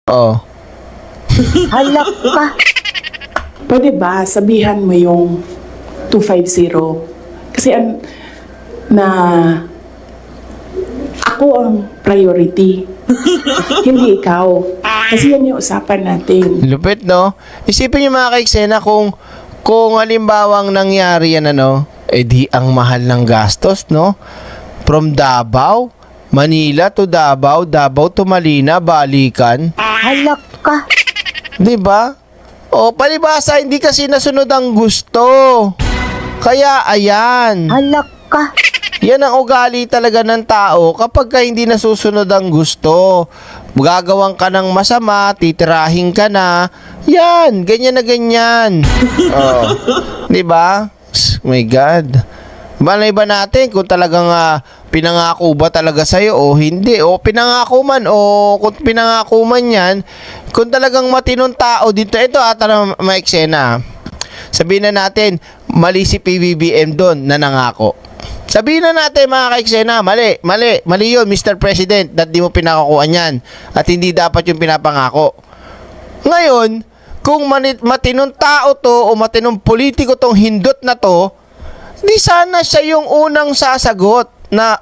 Oh. Halak ka. Pwede ba sabihan mo yung 250? Kasi na ako ang priority. Hindi ikaw. Kasi yan yung usapan natin. Lupit, no? Isipin niyo mga kaiksena kung halimbawang nangyari yan, di ang mahal ng gastos, no? From Davao, Manila to Davao, Davao to Malina, balikan. Halak ka. 'Di ba? O, palibasa, hindi kasi nasunod ang gusto. Kaya, ayan. Halak ka. Yan ang ugali talaga ng tao kapag ka hindi nasusunod ang gusto. Gagawang ka ng masama, titirahin ka na. Yan, ganyan na ganyan. Oh. 'Di ba? My God. Malay ba natin kung talagang pinangako ba talaga sa'yo o hindi? O pinangako man o kung pinangako man yan, kung talagang matinong tao dito, ito na maeksena. Sabihin na natin, mali si PBBM doon na nangako. Sabihin na natin mga kaiksena, mali yun Mr. President, that di mo pinakakuan yan at hindi dapat yung pinapangako. Ngayon, kung matinong tao to o matinong politiko tong hindot na to, di sana siya yung unang sasagot na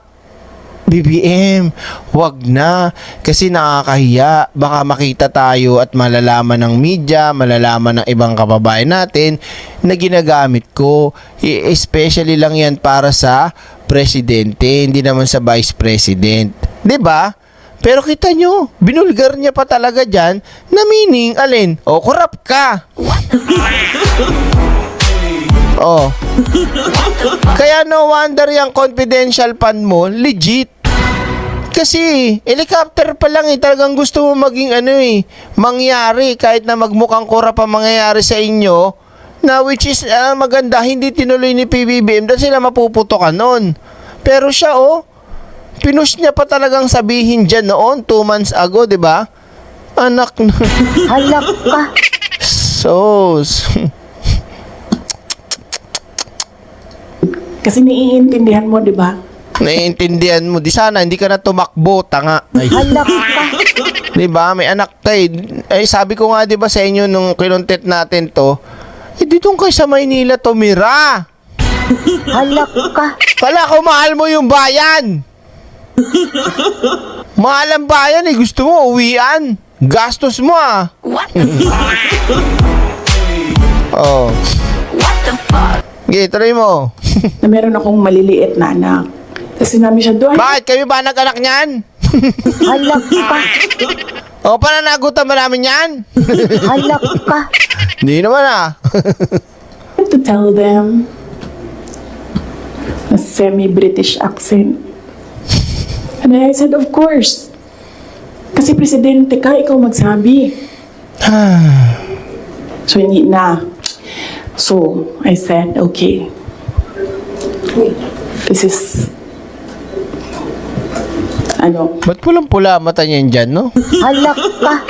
BBM, wag na kasi nakakahiya, baka makita tayo at malalaman ng media, malalaman ng ibang kababayan natin na ginagamit ko, especially lang yan para sa presidente, hindi naman sa vice president, 'di ba? Pero kita nyo, binulgar niya pa talaga dyan na meaning, alin? O, corrupt ka. Oh. Kaya no wonder yung confidential fund mo, legit. Kasi, helicopter pa lang talagang gusto mo maging mangyari kahit na magmukhang corrupt ang mangyayari sa inyo, na which is maganda, hindi tinuloy ni PBBM dahil sila mapuputokan nun. Pero siya, pinush niya pa talagang sabihin dyan noon, 2 months ago, di ba? Anak na. Halak ka. Kasi naiintindihan mo, di ba? Naiintindihan mo. Di sana, hindi ka na tumakbo, tanga. Ay. Halak ka. Di ba? May anak ka sabi ko nga, di ba, sa inyo nung kinontent natin to, dito kayo sa Maynila tumira. Halak ka. Kala ko mahal mo yung bayan. Mahal ang bayan gusto mo uwian. Gastos mo What the fuck? Oh. What the fuck? Okay, tuloy mo. Na meron akong maliliit na anak. Tapos sinabi siya, doon, Bakit? Kami ba nag-anak niyan? Halak ka. O, pananagutan ba namin yan? Halak ka. Hindi naman to tell them a semi-British accent. And I said, of course. Kasi presidente ka, ikaw magsabi. So, hindi na. So, I said, okay. This is, Ba't pulang-pula mata niyan dyan, no? Halak ka.